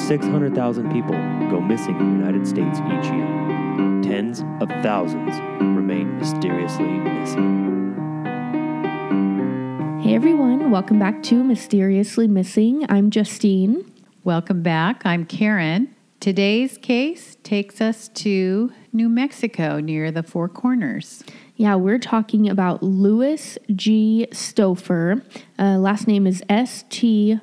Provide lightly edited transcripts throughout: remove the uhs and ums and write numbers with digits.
600,000 people go missing in the United States each year. Tens of thousands remain mysteriously missing. Hey everyone, welcome back to Mysteriously Missing. I'm Justine. Welcome back. I'm Karen. Today's case takes us to New Mexico near the Four Corners. Yeah, we're talking about Lewis G. Stouffer. Last name is Stouffer,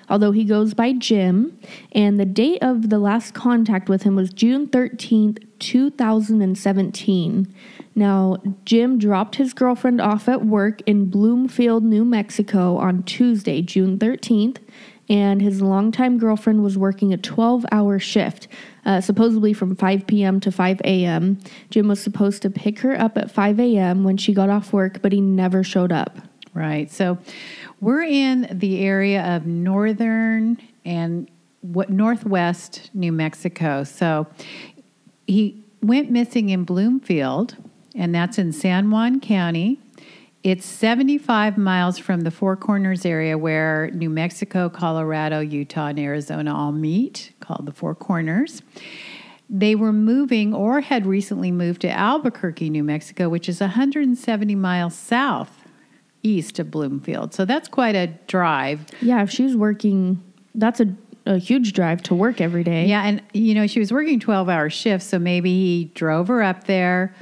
although he goes by Jim. And the date of the last contact with him was June 13th, 2017. Now, Jim dropped his girlfriend off at work in Bloomfield, New Mexico on Tuesday, June 13th, and his longtime girlfriend was working a 12-hour shift, supposedly from 5 p.m. to 5 a.m. Jim was supposed to pick her up at 5 a.m. when she got off work, but he never showed up. Right. So we're in the area of northern and northwest New Mexico. So he went missing in Bloomfield, and that's in San Juan County. It's 75 miles from the Four Corners area where New Mexico, Colorado, Utah, and Arizona all meet, called the Four Corners. They were moving or had recently moved to Albuquerque, New Mexico, which is 170 miles southeast of Bloomfield. So that's quite a drive. Yeah, if she's working, that's a huge drive to work every day. Yeah, and, she was working 12-hour shifts, so maybe he drove her up there,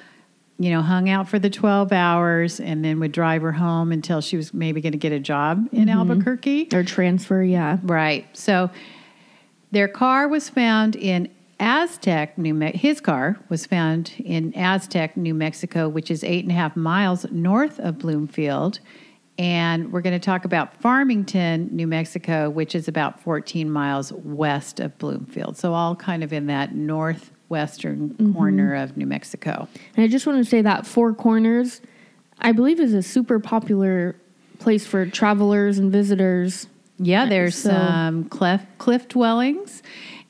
hung out for the 12 hours and then would drive her home until she was maybe going to get a job in Albuquerque. Or transfer, yeah. Right. So their car was found in Aztec, his car was found in Aztec, New Mexico, which is 8.5 miles north of Bloomfield. And we're going to talk about Farmington, New Mexico, which is about 14 miles west of Bloomfield. So all kind of in that northwestern corner of New Mexico. And I just want to say that Four Corners, I believe, is a super popular place for travelers and visitors. Yeah, there's some cliff dwellings,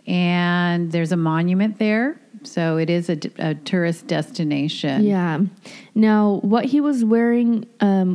and there's a monument there. So it is a tourist destination. Yeah. Now, what he was wearing,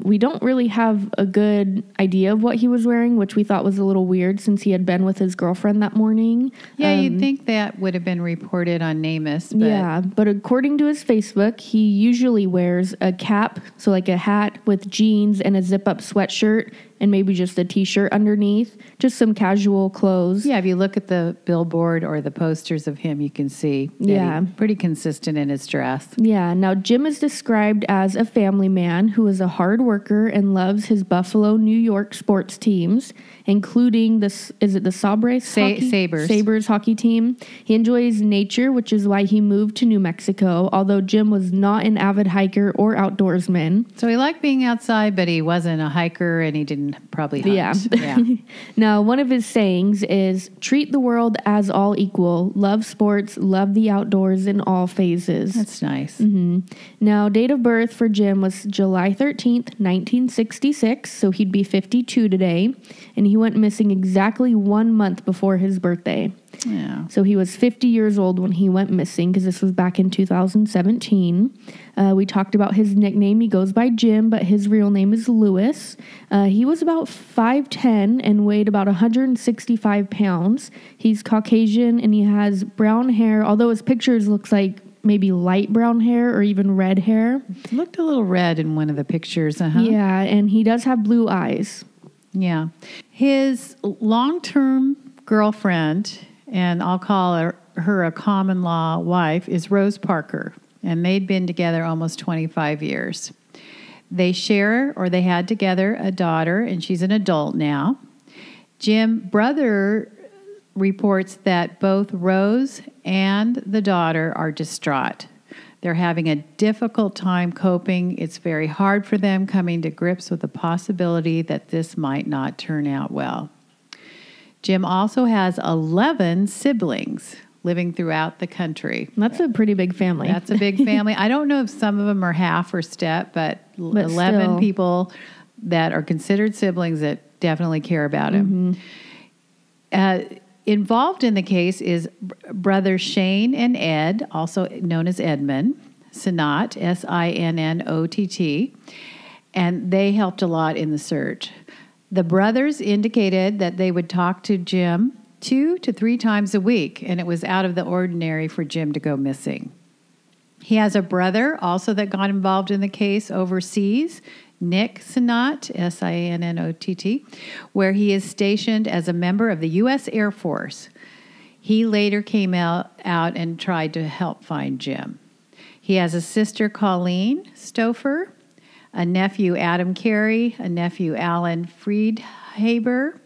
we don't really have a good idea of what he was wearing, which we thought was a little weird since he had been with his girlfriend that morning. Yeah, you'd think that would have been reported on NamUs. But yeah, but according to his Facebook, he usually wears a cap, so like a hat with jeans and a zip-up sweatshirt, and maybe just a T-shirt underneath, just some casual clothes. Yeah, if you look at the billboard or the posters of him, you can see that he's pretty consistent in his dress. Yeah, now Jim is described as a family man who is a hard worker and loves his Buffalo, New York sports teams, including the Sabres? Sabres hockey team. He enjoys nature, which is why he moved to New Mexico, although Jim was not an avid hiker or outdoorsman. So he liked being outside, but he wasn't a hiker, and he didn't probably hunt. Yeah. Now, one of his sayings is, treat the world as all equal, love sports, love the outdoors in all phases. That's nice. Now, date of birth for Jim was July 13th, 1966, so he'd be 52 today, and he went missing exactly 1 month before his birthday. Yeah. So he was 50 years old when he went missing, because this was back in 2017. We talked about his nickname. He goes by Jim, but his real name is Lewis. He was about 5'10" and weighed about 165 pounds. He's Caucasian, and he has brown hair, although his pictures looks like maybe light brown hair or even red hair. It looked a little red in one of the pictures. Yeah, and he does have blue eyes. Yeah. His long-term girlfriend, and I'll call her a common-law wife, is Rose Parker, and they'd been together almost 25 years. They had together a daughter, and she's an adult now. Jim's brother reports that both Rose and the daughter are distraught. They're having a difficult time coping. It's very hard for them coming to grips with the possibility that this might not turn out well. Jim also has 11 siblings living throughout the country. That's a pretty big family. That's a big family. I don't know if some of them are half or step, but 11 still. People that are considered siblings that definitely care about him. Involved in the case is brothers Shane and Ed, also known as Edmund, Sinnott, Sinnott, and they helped a lot in the search. The brothers indicated that they would talk to Jim 2 to 3 times a week, and it was out of the ordinary for Jim to go missing. He has a brother also that got involved in the case overseas, Nick Sinnott, Sinnott, where he is stationed as a member of the U.S. Air Force. He later came out and tried to help find Jim. He has a sister, Colleen Stouffer, a nephew, Adam Carey, a nephew, Alan Friedhaber,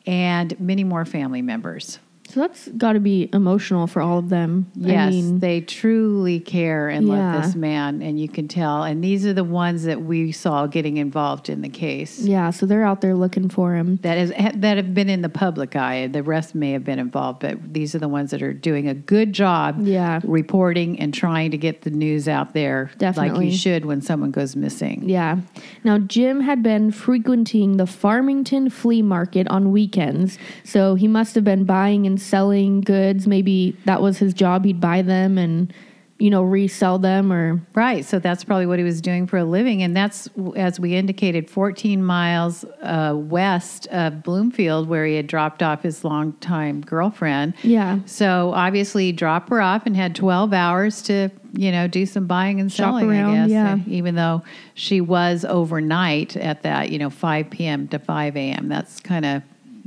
and many more family members. So that's got to be emotional for all of them. Yes, I mean, they truly care and love this man, and you can tell. And these are the ones that we saw getting involved in the case. Yeah, so they're out there looking for him. That have been in the public eye. The rest may have been involved, but these are the ones that are doing a good job reporting and trying to get the news out there. Definitely. Like you should when someone goes missing. Yeah. Now, Jim had been frequenting the Farmington flea market on weekends, so he must have been buying and selling goods. Maybe that was his job. He'd buy them and, resell them or... Right. So that's probably what he was doing for a living. And that's, as we indicated, 14 miles west of Bloomfield, where he had dropped off his longtime girlfriend. Yeah. So obviously he dropped her off and had 12 hours to, do some buying and selling, around, I guess. yeah. Even though she was overnight at that, 5 p.m. to 5 a.m. That's kind of...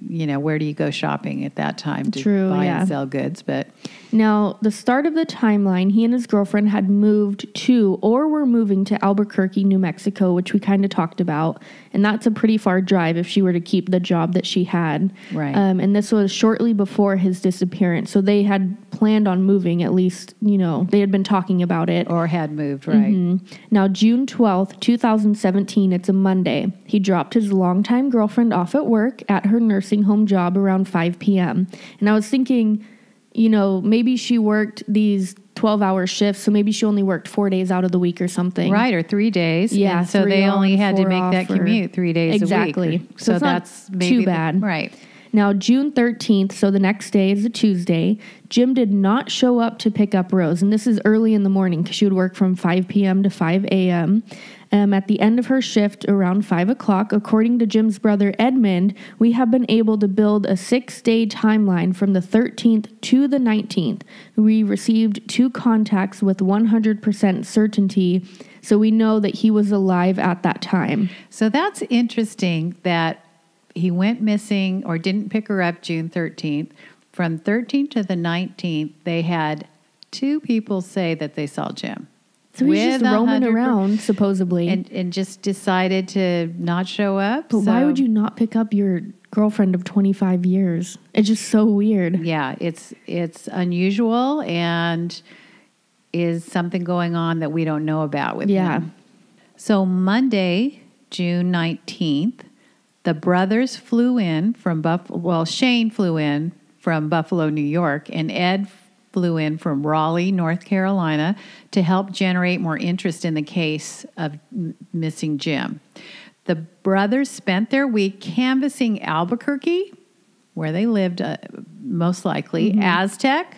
where do you go shopping at that time to buy and sell goods? But now, the start of the timeline, he and his girlfriend had moved to or were moving to Albuquerque, New Mexico, which we kind of talked about. And that's a pretty far drive if she were to keep the job that she had. Right. And this was shortly before his disappearance. So they had planned on moving, at least, they had been talking about it. Or had moved, right. Mm-hmm. Now, June 12th, 2017, it's a Monday. He dropped his longtime girlfriend off at work at her nursing home job around 5 p.m. And I was thinking, maybe she worked these 12-hour shifts, so maybe she only worked 4 days out of the week or something. Right, or 3 days. Yeah, and so they only had to make that commute 3 days a week. Exactly. So it's that's not maybe too bad. Right. Now, June 13th, so the next day is a Tuesday, Jim did not show up to pick up Rose. And this is early in the morning because she would work from 5 p.m. to 5 a.m. At the end of her shift around 5 o'clock, according to Jim's brother Edmund, we have been able to build a 6-day timeline from the 13th to the 19th. We received 2 contacts with 100% certainty, so we know that he was alive at that time. So that's interesting that he went missing or didn't pick her up June 13th. From 13th to the 19th, they had 2 people say that they saw Jim. So he's just roaming around, supposedly. And just decided to not show up. But why would you not pick up your girlfriend of 25 years? It's just so weird. Yeah, it's unusual and is something going on that we don't know about with him. So Monday, June 19th, the brothers flew in from Shane flew in from Buffalo, New York, and Ed flew in from Raleigh, North Carolina, to help generate more interest in the case of missing Jim. The brothers spent their week canvassing Albuquerque, where they lived most likely, Aztec,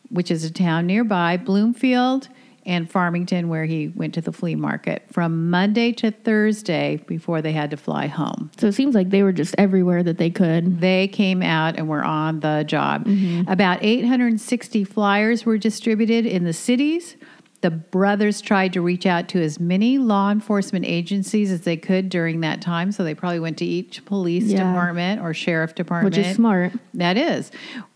which is a town nearby, Bloomfield, and Farmington, where he went to the flea market from Monday to Thursday before they had to fly home. So it seems like they were just everywhere that they could. They came out and were on the job. About 860 flyers were distributed in the cities. The brothers tried to reach out to as many law enforcement agencies as they could during that time. So they probably went to each police department or sheriff department. Which is smart. That is.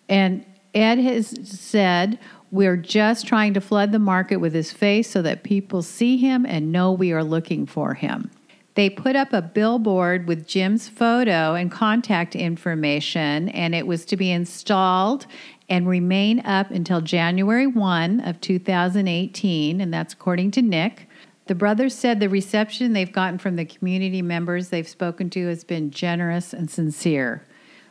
And Ed has said, we're just trying to flood the market with his face so that people see him and know we are looking for him. They put up a billboard with Jim's photo and contact information, and it was to be installed and remain up until January 1 of 2018, and that's according to Nick. The brothers said the reception they've gotten from the community members they've spoken to has been generous and sincere.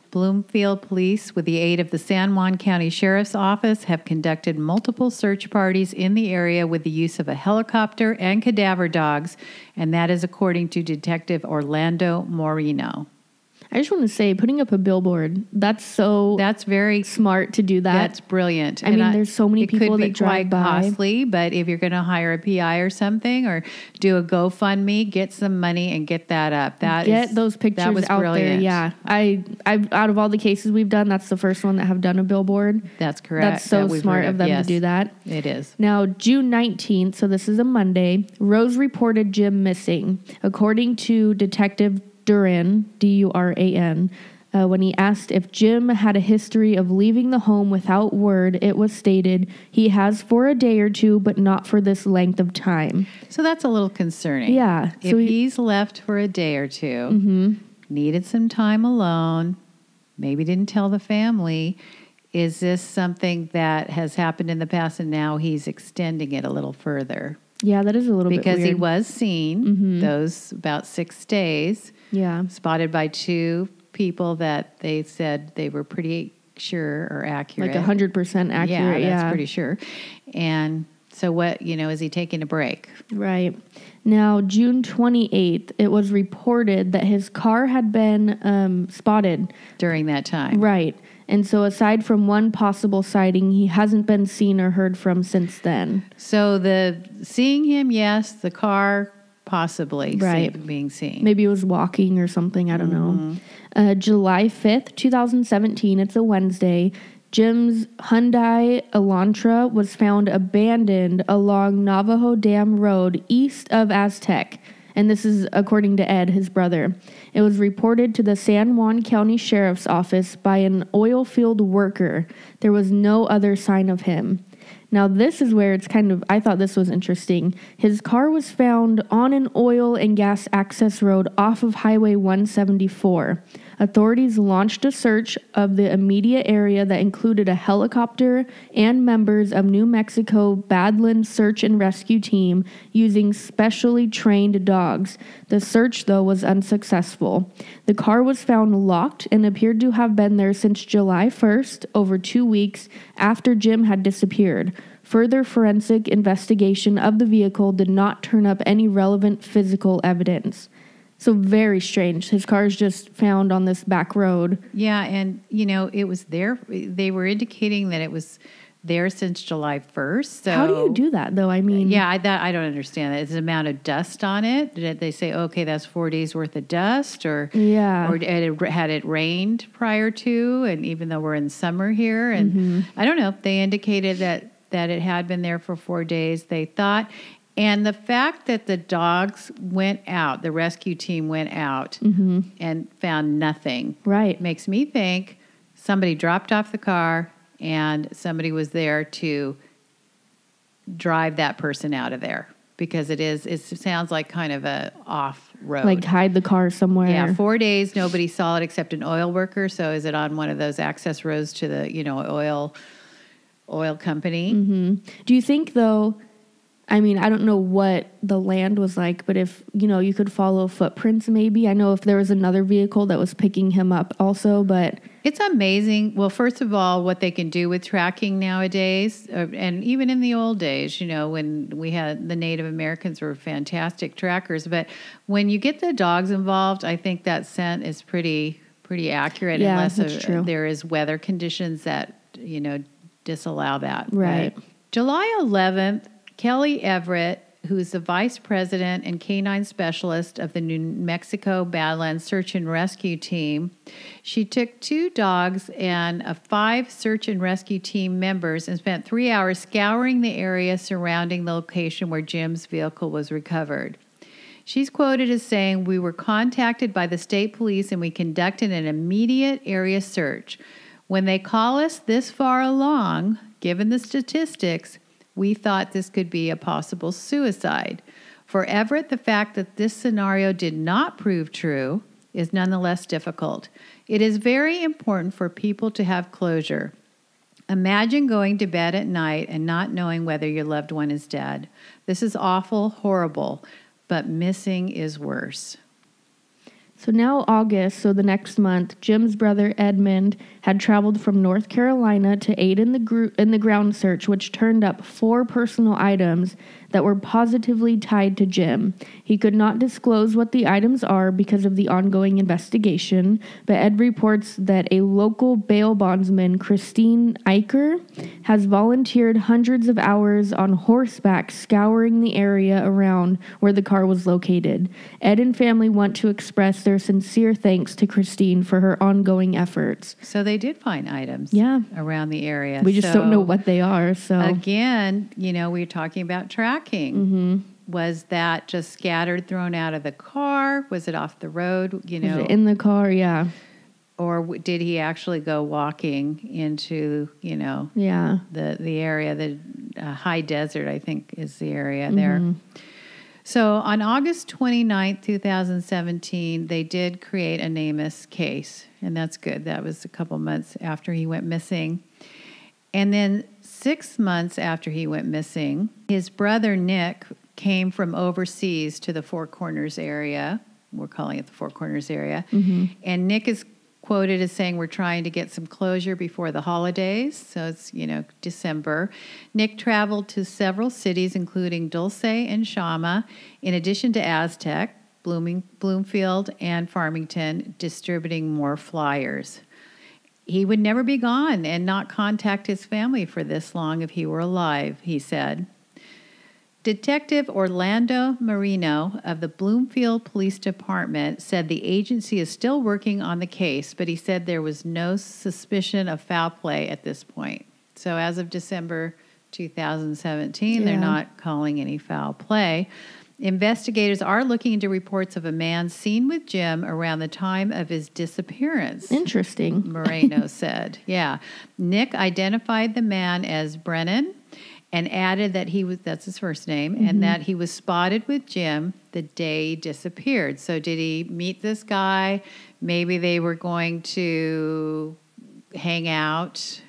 Bloomfield Police, with the aid of the San Juan County Sheriff's Office, have conducted multiple search parties in the area with the use of a helicopter and cadaver dogs, and that is according to Detective Orlando Moreno. I just want to say, putting up a billboard, that's very smart to do that. That's brilliant. I mean, there's so many people that drive by. It could be quite costly, but if you're going to hire a PI or something, or do a GoFundMe, get some money and get that up. Get those pictures out brilliant. there. Yeah, I've out of all the cases we've done, that's the first one that have done a billboard. That's correct. That's so smart of them to do that. It is. Now, June 19th, so this is a Monday, Rose reported Jim missing. According to Detective Duran, D-U-R-A-N, when he asked if Jim had a history of leaving the home without word, it was stated he has for a day or two, but not for this length of time. So that's a little concerning. Yeah. If he's left for a day or two, needed some time alone, maybe didn't tell the family, is this something that has happened in the past and now he's extending it a little further? Yeah, that is a little bit weird. Because he was seen those about 6 days. Yeah. Spotted by 2 people that they said they were pretty sure or accurate. Like 100% accurate, yeah. That's pretty sure. And so what, is he taking a break? Right. Now, June 28th, it was reported that his car had been spotted. During that time. Right. And so aside from one possible sighting, he hasn't been seen or heard from since then. So seeing him, yes. The car, possibly being seen. Maybe it was walking or something. I don't know. July 5th, 2017, it's a Wednesday. Jim's Hyundai Elantra was found abandoned along Navajo Dam Road east of Aztec. And this is according to Ed, his brother. It was reported to the San Juan County Sheriff's Office by an oil field worker. There was no other sign of him. Now, this is where it's I thought this was interesting. His car was found on an oil and gas access road off of Highway 174. Authorities launched a search of the immediate area that included a helicopter and members of New Mexico Badlands Search and Rescue Team using specially trained dogs. The search, though, was unsuccessful. The car was found locked and appeared to have been there since July 1st, over 2 weeks after Jim had disappeared. Further forensic investigation of the vehicle did not turn up any relevant physical evidence. So very strange. His car is just found on this back road. Yeah, and, it was there. They were indicating that it was there since July 1st. So how do you do that, though? I mean... Yeah, I don't understand that. It's the amount of dust on it. Did they say, okay, that's 4 days worth of dust? Or had it rained prior to? And even though we're in summer here? And I don't know. They indicated that it had been there for 4 days, they thought. And the fact that the dogs went out, the rescue team went out and found nothing, makes me think somebody dropped off the car and somebody was there to drive that person out of there, because it sounds like kind of a off road. Like hide the car somewhere. Yeah, 4 days, nobody saw it except an oil worker. So is it on one of those access roads to the, oil company? Do you think, though, I mean, I don't know what the land was like, but if, you could follow footprints maybe. I know if there was another vehicle that was picking him up also, but... It's amazing. Well, first of all, what they can do with tracking nowadays, and even in the old days, when we had the Native Americans were fantastic trackers. But when you get the dogs involved, I think that scent is pretty accurate, unless there is weather conditions that, disallow that. Right. July 11th, Kelly Everett, who's the vice president and canine specialist of the New Mexico Badlands Search and Rescue Team, she took 2 dogs and 5 search and rescue team members and spent 3 hours scouring the area surrounding the location where Jim's vehicle was recovered. She's quoted as saying, "We were contacted by the state police and we conducted an immediate area search. When they call us this far along, given the statistics, we thought this could be a possible suicide." For Everett, the fact that this scenario did not prove true is nonetheless difficult. It is very important for people to have closure. Imagine going to bed at night and not knowing whether your loved one is dead. This is awful, horrible, but missing is worse. So now August, so the next month, Jim's brother Edmund had traveled from North Carolina to aid in the ground search, which turned up 4 personal items that were positively tied to Jim. He could not disclose what the items are because of the ongoing investigation, but Ed reports that a local bail bondsman, Christine Eicher, has volunteered hundreds of hours on horseback scouring the area around where the car was located. Ed and family want to express their sincere thanks to Christine for her ongoing efforts. So they did find items around the area. We just don't know what they are. So again, we were talking about tracking. Mm-hmm. Was that just scattered, thrown out of the car? Was it off the road? Was it in the car? Yeah. Or did he actually go walking into, the area, the high desert, I think is the area there. So on August 29th, 2017, they did create a NamUs case, and that's good. That was a couple months after he went missing. And then 6 months after he went missing, his brother Nick came from overseas to the Four Corners area. We're calling it the Four Corners area. And Nick is quoted as saying, we're trying to get some closure before the holidays. So it's, December. Nick traveled to several cities, including Dulce and Shama, in addition to Aztec, Bloomfield, and Farmington, distributing more flyers. He would never be gone and not contact his family for this long if he were alive, he said. Detective Orlando Marino of the Bloomfield Police Department said the agency is still working on the case, but he said there was no suspicion of foul play at this point. So as of December 2017, they're not calling any foul play. Investigators are looking into reports of a man seen with Jim around the time of his disappearance. Interesting. Moreno said. Yeah. Nick identified the man as Brennan and added that that's his first name, and that he was spotted with Jim the day he disappeared. So did he meet this guy? Maybe they were going to hang out.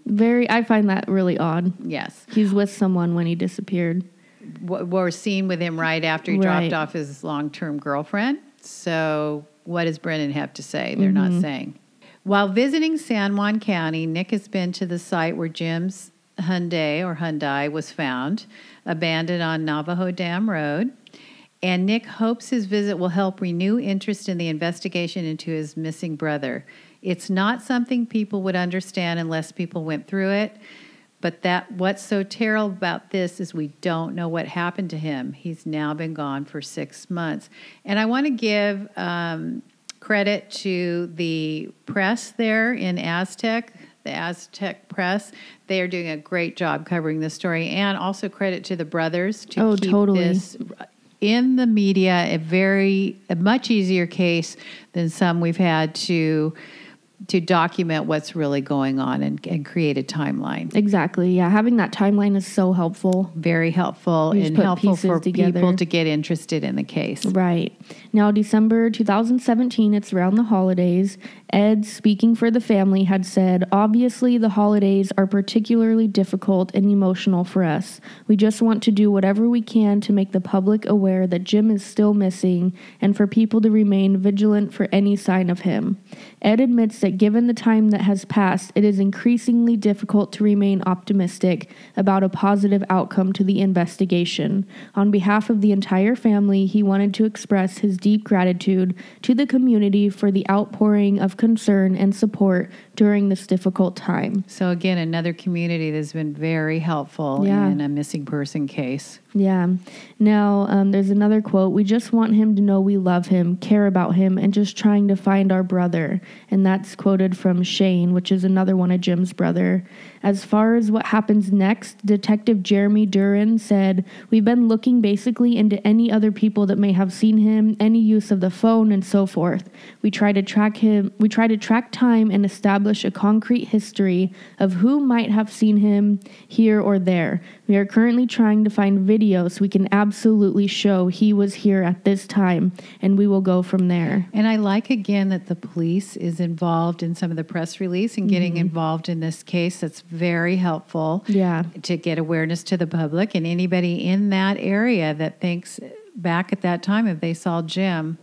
I find that really odd. Yes. He's with someone when he disappeared. We're seen with him right after he dropped off his long-term girlfriend. So what does Brennan have to say? They're not saying. While visiting San Juan County, Nick has been to the site where Jim's Hyundai was found, abandoned on Navajo Dam Road. And Nick hopes his visit will help renew interest in the investigation into his missing brother. It's not something people would understand unless people went through it. But what's so terrible about this is we don't know what happened to him. He's now been gone for 6 months. And I want to give credit to the press there in Aztec, the Aztec press. They are doing a great job covering this story. And also credit to the brothers to keep this in the media, a much easier case than some we've had to document what's really going on and create a timeline. Exactly. Yeah. Having that timeline is so helpful. Very helpful and helpful for people to get interested in the case. Right. Now, December 2017, it's around the holidays. Ed, speaking for the family, had said, obviously the holidays are particularly difficult and emotional for us. We just want to do whatever we can to make the public aware that Jim is still missing and for people to remain vigilant for any sign of him. Ed admits that given the time that has passed, it is increasingly difficult to remain optimistic about a positive outcome to the investigation. On behalf of the entire family, he wanted to express his deep gratitude to the community for the outpouring of concern and support during this difficult time. So again, another community that's been very helpful in a missing person case. Yeah. Now, there's another quote. We just want him to know we love him, care about him, and just trying to find our brother. And that's quoted from Shane, which is another one of Jim's brother. As far as what happens next, Detective Jeremy Duran said, we've been looking basically into any other people that may have seen him, any use of the phone, and so forth. We try to track time and establish a concrete history of who might have seen him here or there. We are currently trying to find videos so we can absolutely show he was here at this time, and we will go from there. And I like, again, that the police is involved in some of the press release and getting involved in this case. That's very helpful to get awareness to the public. And anybody in that area that thinks back at that time, if they saw Jim,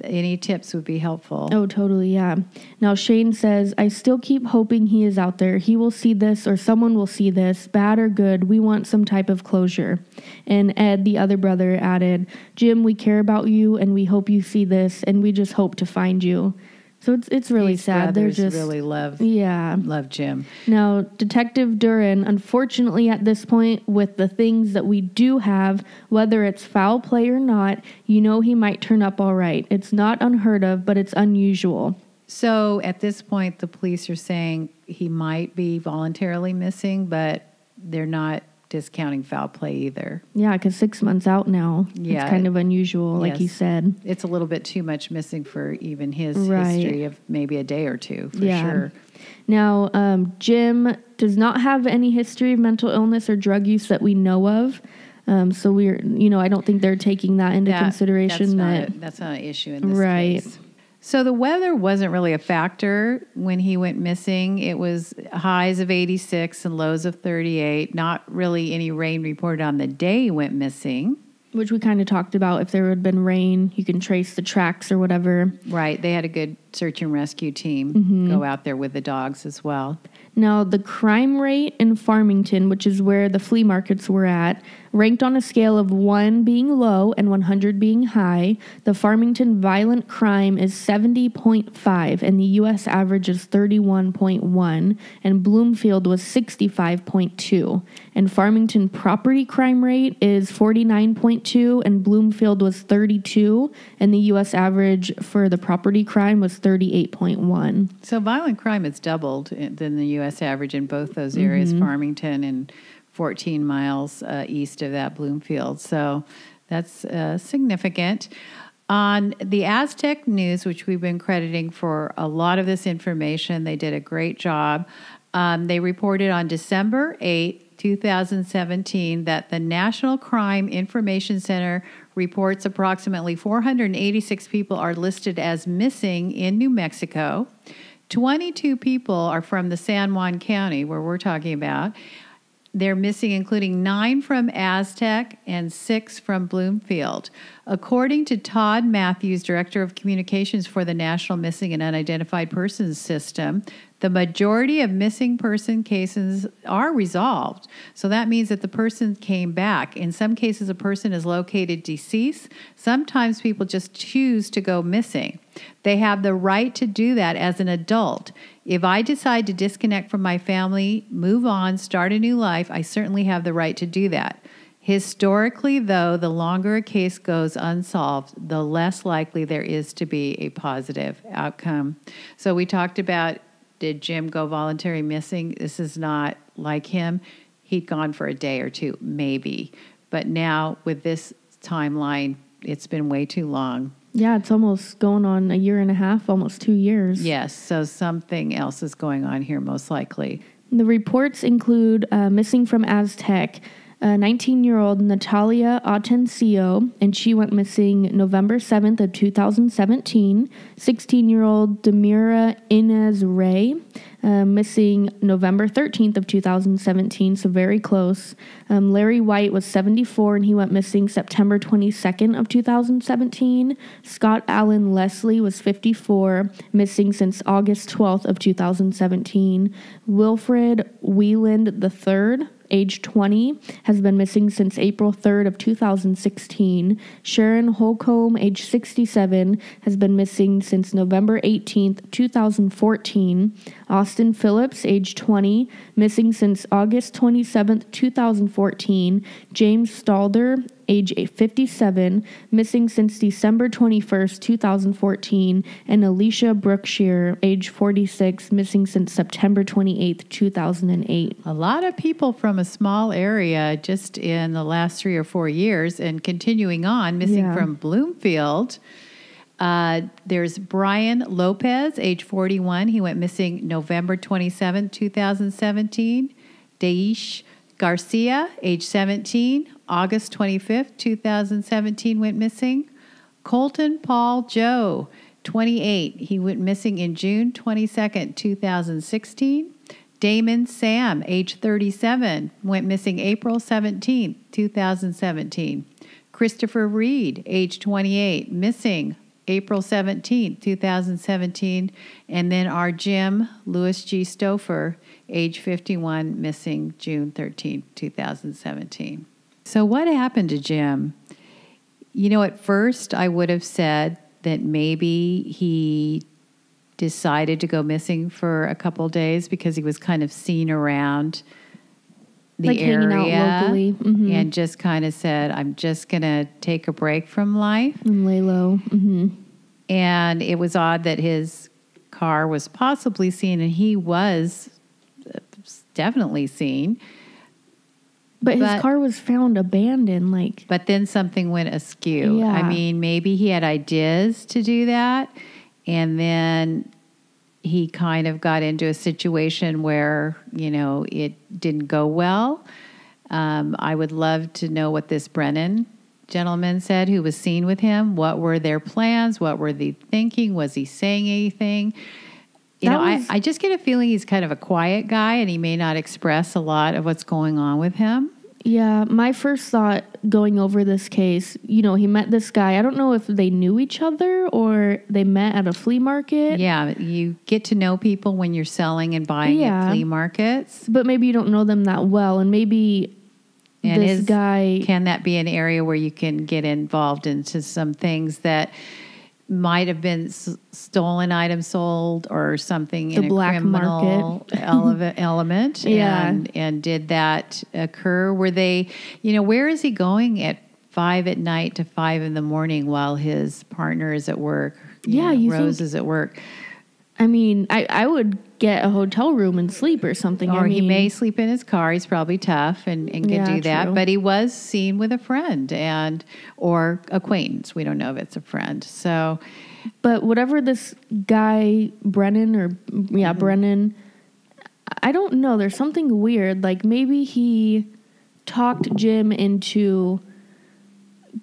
Any tips would be helpful. Oh, totally, yeah. Now, Shane says, I still keep hoping he is out there. He will see this or someone will see this, bad or good. We want some type of closure. And Ed, the other brother, added, Jim, we care about you and we hope you see this and we just hope to find you. So it's really These sad. They're brothers just really love Jim. Now, Detective Duran, unfortunately at this point, with the things that we do have, whether it's foul play or not, he might turn up all right. It's not unheard of, but it's unusual. So at this point, the police are saying he might be voluntarily missing, but they're not discounting foul play either. Yeah, because 6 months out now, yeah, it's kind of unusual, like he said. It's a little bit too much missing for even his history of maybe a day or two, for sure. Now, Jim does not have any history of mental illness or drug use that we know of. So we're, I don't think they're taking that into consideration. That's not an issue in this case. So the weather wasn't really a factor when he went missing. It was highs of 86 and lows of 38. Not really any rain reported on the day he went missing. Which we kind of talked about. If there had been rain, you can trace the tracks or whatever. Right. They had a good search and rescue team go out there with the dogs as well. Now, the crime rate in Farmington, which is where the flea markets were at, ranked on a scale of 1 being low and 100 being high. The Farmington violent crime is 70.5, and the U.S. average is 31.1, and Bloomfield was 65.2. And Farmington property crime rate is 49.2, and Bloomfield was 32, and the U.S. average for the property crime was 38.1. So violent crime has doubled than the U.S. average in both those areas, Farmington and 14 miles east of that Bloomfield. So that's significant. On the Aztec News, which we've been crediting for a lot of this information, they did a great job. They reported on December 8, 2017, that the National Crime Information Center reports approximately 486 people are listed as missing in New Mexico. 22 people are from the San Juan County, where we're talking about. They're missing, including 9 from Aztec and 6 from Bloomfield. According to Todd Matthews, Director of Communications for the National Missing and Unidentified Persons System, the majority of missing person cases are resolved. So that means that the person came back. In some cases, a person is located deceased. Sometimes people just choose to go missing. They have the right to do that as an adult. If I decide to disconnect from my family, move on, start a new life, I certainly have the right to do that. Historically, though, the longer a case goes unsolved, the less likely there is to be a positive outcome. So we talked about, did Jim go voluntary missing? This is not like him. He'd gone for a day or two, maybe. But now with this timeline, it's been way too long. Yeah, it's almost going on a year and a half, almost 2 years. Yes, so something else is going on here, most likely. The reports include missing from Aztec, 19-year-old Natalia Atencio, and she went missing November 7th of 2017. 16-year-old Demira Inez Ray, missing November 13th of 2017, so very close. Larry White was 74, and he went missing September 22nd of 2017. Scott Allen Leslie was 54, missing since August 12th of 2017. Wilfred Wieland III, age 20, has been missing since April 3rd of 2016. Sharon Holcomb, age 67, has been missing since November 18th, 2014. Austin Phillips, age 20, missing since August 27th, 2014. James Stalder, age 57, missing since December 21st, 2014. And Alicia Brookshire, age 46, missing since September 28th, 2008. A lot of people from a small area just in the last 3 or 4 years, and continuing on, missing from Bloomfield. There's Brian Lopez, age 41. He went missing November 27th, 2017. Daish Garcia, age 17, August 25th, 2017, went missing. Colton Paul Joe, 28. He went missing in June 22nd, 2016. Damon Sam, age 37, went missing April 17th, 2017. Christopher Reed, age 28, missing April 17th, 2017. And then our Jim, Lewis G. Stouffer, age 51, missing June 13th, 2017. So what happened to Jim? You know, at first I would have said that maybe he decided to go missing for a couple days because he was kind of seen around the like area, hanging out locally, and just kind of said, I'm just going to take a break from life. and lay low. And it was odd that his car was possibly seen, and he was definitely seen. But his car was found abandoned, like. But then something went askew. Yeah. I mean, maybe he had ideas to do that, and then he kind of got into a situation where, you know, it didn't go well. I would love to know what this Brennan gentleman said who was seen with him. What were their plans? What were they thinking? Was he saying anything? I just get a feeling he's kind of a quiet guy, and he may not express a lot of what's going on with him. Yeah, my first thought going over this case, you know, he met this guy. I don't know if they knew each other or they met at a flea market. Yeah, you get to know people when you're selling and buying at flea markets. But maybe you don't know them that well, and maybe this guy... Can that be an area where you can get involved into some things that might have been stolen items sold or something in a criminal element? Yeah. And did that occur? Were they, you know, where is he going at 5 at night to 5 in the morning while his partner is at work? Rose is at work. I mean, I would get a hotel room and sleep or something. Or he may sleep in his car. He's probably tough and can do that. True. But he was seen with a friend or acquaintance. We don't know if it's a friend. So, but whatever this guy, Brennan, Brennan, I don't know. There's something weird. Like maybe he talked Jim into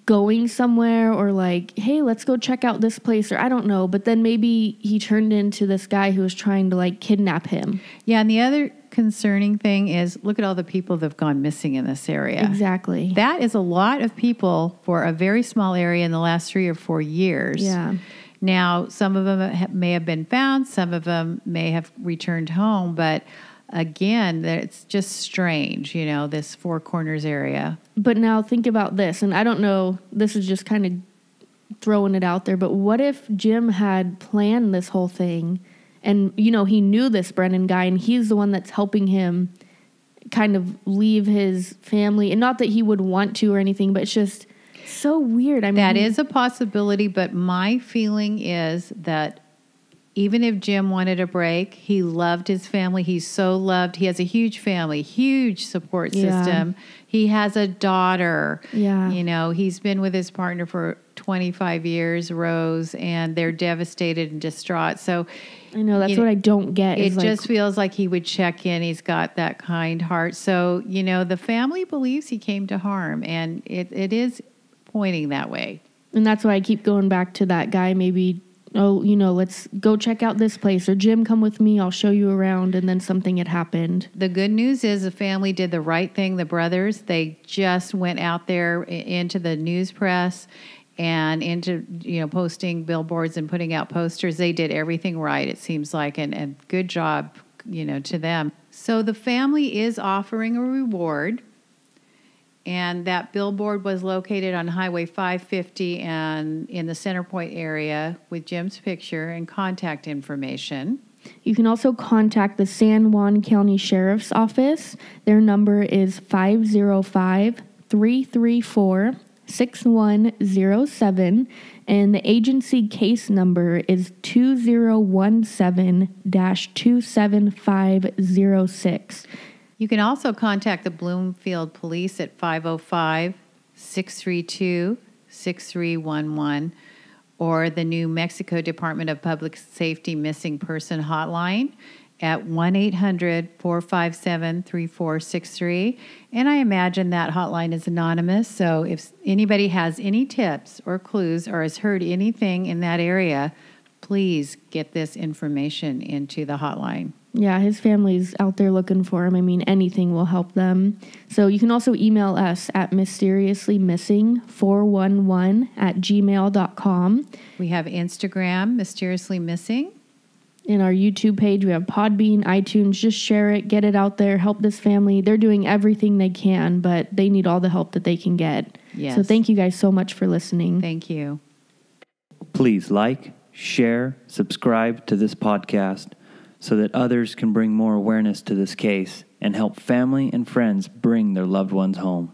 going somewhere, or like, hey, let's go check out this place, or I don't know. But then maybe he turned into this guy who was trying to like kidnap him. Yeah, and the other concerning thing is, look at all the people that have gone missing in this area. Exactly. That is a lot of people for a very small area in the last 3 or 4 years. Yeah. Now, some of them may have been found, some of them may have returned home, but again, it's just strange, you know, this Four Corners area. But now think about this, and I don't know, this is just kind of throwing it out there, but what if Jim had planned this whole thing and, you know, he knew this Brennan guy and he's the one that's helping him kind of leave his family, and not that he would want to or anything, but it's just so weird. I mean, that is a possibility, but my feeling is that even if Jim wanted a break, he loved his family. He's so loved. He has a huge family, huge support system. He has a daughter. Yeah. You know, he's been with his partner for 25 years, Rose, and they're devastated and distraught. So I know that's what I don't get. It just feels like he would check in. He's got that kind heart. So, you know, the family believes he came to harm, and it is pointing that way. And that's why I keep going back to that guy, maybe, oh, you know, let's go check out this place, or Jim, come with me, I'll show you around, and then something had happened. The good news is the family did the right thing. The brothers, they just went out there into the news press and into, you know, posting billboards and putting out posters. They did everything right, it seems like, and good job, you know, to them. So the family is offering a reward. And that billboard was located on Highway 550 and in the Center Point area with Jim's picture and contact information. You can also contact the San Juan County Sheriff's Office. Their number is 505-334-6107, and the agency case number is 2017-27506. You can also contact the Bloomfield Police at 505-632-6311 or the New Mexico Department of Public Safety Missing Person Hotline at 1-800-457-3463. And I imagine that hotline is anonymous, so if anybody has any tips or clues or has heard anything in that area, please get this information into the hotline. Yeah, his family's out there looking for him. I mean, anything will help them. So you can also email us at mysteriously-missing411@gmail.com. We have Instagram, Mysteriously Missing. In our YouTube page, we have Podbean, iTunes. Just share it, get it out there, help this family. They're doing everything they can, but they need all the help that they can get. Yes. So thank you guys so much for listening. Thank you. Please like, share, subscribe to this podcast so that others can bring more awareness to this case and help family and friends bring their loved ones home.